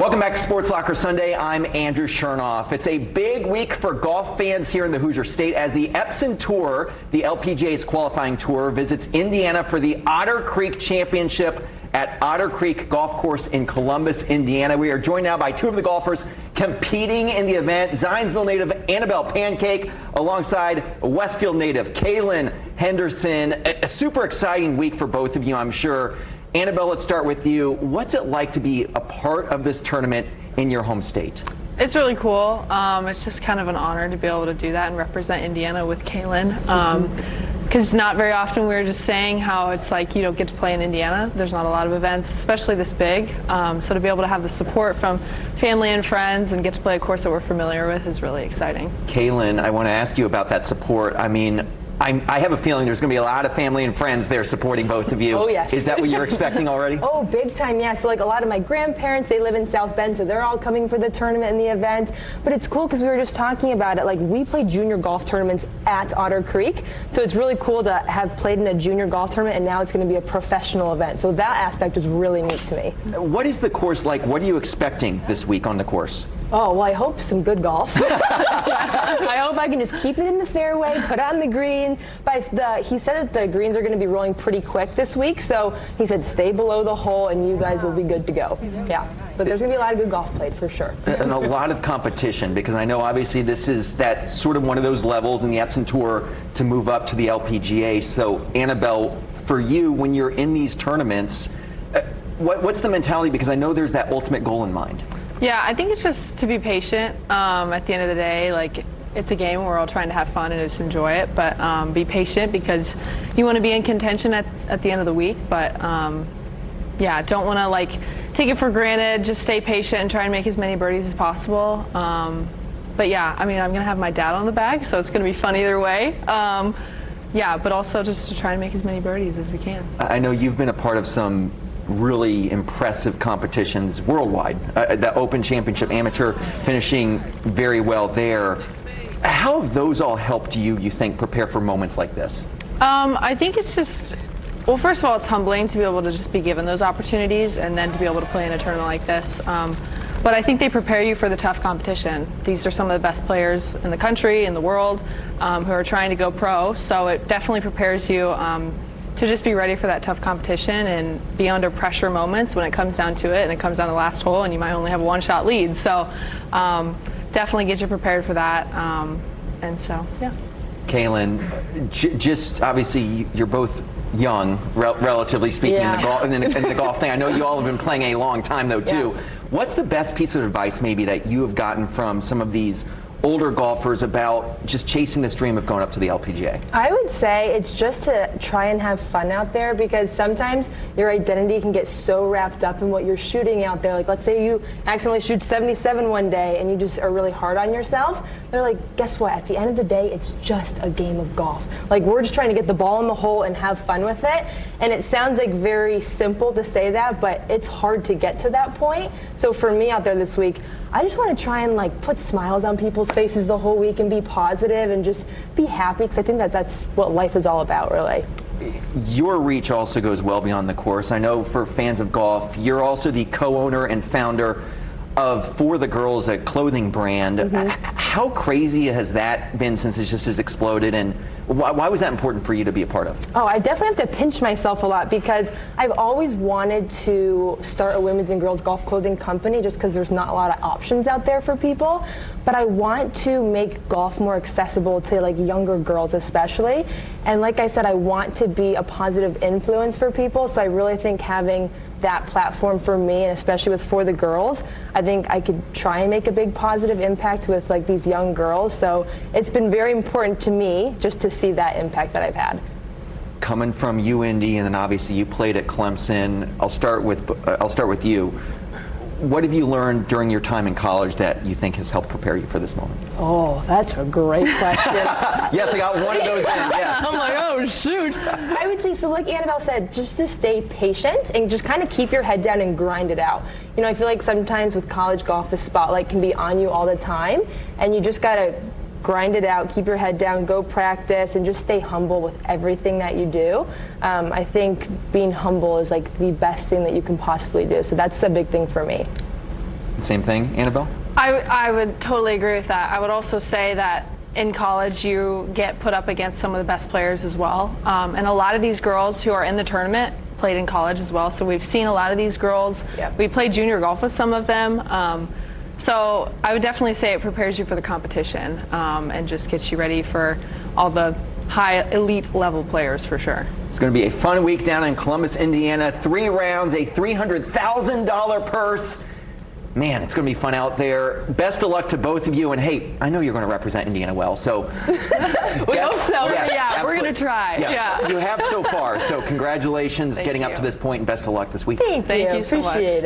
Welcome back to Sports Locker Sunday. I'm Andrew Chernoff. It's a big week for golf fans here in the Hoosier State as the Epson Tour, the LPGA's qualifying tour, visits Indiana for the Otter Creek Championship at Otter Creek Golf Course in Columbus, Indiana. We are joined now by two of the golfers competing in the event, Zionsville native Annabelle Pancake alongside Westfield native Cailyn Henderson. A super exciting week for both of you, I'm sure. Annabelle, let's start with you. What's it like to be a part of this tournament in your home state? It's really cool. It's just kind of an honor to be able to do that and represent Indiana with Cailyn. Because not very often, we were just saying how it's like you don't get to play in Indiana. There's not a lot of events, especially this big. So to be able to have the support from family and friends and get to play a course that we're familiar with is really exciting. Cailyn, I want to ask you about that support. I mean, I have a feeling there's going to be a lot of family and friends there supporting both of you. Oh, yes. Is that what you're expecting already? Oh, big time, yeah. So like a lot of my grandparents, they live in South Bend, so they're all coming for the tournament and the event. But it's cool because we were just talking about it. Like, we play junior golf tournaments at Otter Creek. So it's really cool to have played in a junior golf tournament, and now it's going to be a professional event. So that aspect is really neat to me. What is the course like? What are you expecting this week on the course? Oh, well, I hope some good golf. I hope I can just keep it in the fairway, put on the green. He said that the greens are going to be rolling pretty quick this week, so he said stay below the hole and you guys will be good to go. Yeah, but there's going to be a lot of good golf played for sure. And a lot of competition, because I know obviously this is that sort of one of those levels in the Epson Tour to move up to the LPGA. So Annabelle, for you, when you're in these tournaments, what's the mentality? Because I know there's that ultimate goal in mind. Yeah, I think it's just to be patient. At the end of the day, like, it's a game. We're all trying to have fun and just enjoy it, but be patient because you want to be in contention at the end of the week. But yeah, don't want to like take it for granted. Just stay patient and try and make as many birdies as possible. But yeah, I mean, I'm gonna have my dad on the bag, so it's gonna be fun either way. Yeah, but also just to try and make as many birdies as we can. I know you've been a part of some really impressive competitions worldwide. The Open Championship Amateur, finishing very well there. How have those all helped you think, prepare for moments like this? I think it's just, well, first of all, it's humbling to be able to just be given those opportunities and then to be able to play in a tournament like this. But I think they prepare you for the tough competition. These are some of the best players in the country, in the world, who are trying to go pro. So it definitely prepares you to just be ready for that tough competition and be under pressure moments when it comes down to it and it comes down to the last hole and you might only have a one-shot lead. So definitely get you prepared for that. And so, yeah. Cailyn, just obviously you're both young, relatively speaking, Yeah. in the golf thing. I know you all have been playing a long time though too. Yeah. What's the best piece of advice maybe that you have gotten from some of these older golfers about just chasing this dream of going up to the LPGA? I would say it's just to try and have fun out there, because sometimes your identity can get so wrapped up in what you're shooting out there. Like, let's say you accidentally shoot 77 one day and you just are really hard on yourself. They're like, guess what? At the end of the day, it's just a game of golf. Like, we're just trying to get the ball in the hole and have fun with it. And it sounds like very simple to say that, but it's hard to get to that point. So for me out there this week, I just want to try and like put smiles on people's faces the whole week and be positive and just be happy, because I think that that's what life is all about, really. Your reach also goes well beyond the course. I know for fans of golf, you're also the co-owner and founder of For the Girls, a clothing brand. How crazy has that been since it just has exploded, and why was that important for you to be a part of? Oh, I definitely have to pinch myself a lot, because I've always wanted to start a women's and girls golf clothing company, just because there's not a lot of options out there for people. But I want to make golf more accessible to like younger girls especially. And like I said, I want to be a positive influence for people. So I really think having that platform for me, and especially with For the Girls, I think I could try and make a big positive impact with like these young girls. So it's been very important to me just to see that impact that I've had. Coming from UND, and then obviously you played at Clemson. I'll start with you. What have you learned during your time in college that you think has helped prepare you for this moment? Oh, that's a great question. Yes, I got one of those in, yes. I'm like, oh, shoot. I would say, so like Annabelle said, just to stay patient and just kind of keep your head down and grind it out. You know, I feel like sometimes with college golf, the spotlight can be on you all the time, and you just got to grind it out, keep your head down, go practice, and just stay humble with everything that you do. I think being humble is like the best thing that you can possibly do. So that's a big thing for me. Same thing, Annabelle? I would totally agree with that. I would also say that in college you get put up against some of the best players as well. And a lot of these girls who are in the tournament played in college as well. So we've seen a lot of these girls. Yep. We played junior golf with some of them. So I would definitely say it prepares you for the competition and just gets you ready for all the high elite level players for sure. It's going to be a fun week down in Columbus, Indiana. 3 rounds, a $300,000 purse. Man, it's going to be fun out there. Best of luck to both of you. And hey, I know you're going to represent Indiana well, so. We hope so. Yeah, we're going to try. Yeah. You have so far. So congratulations Thank getting up you. to this point, and best of luck this week. Thank you so much. Appreciate it.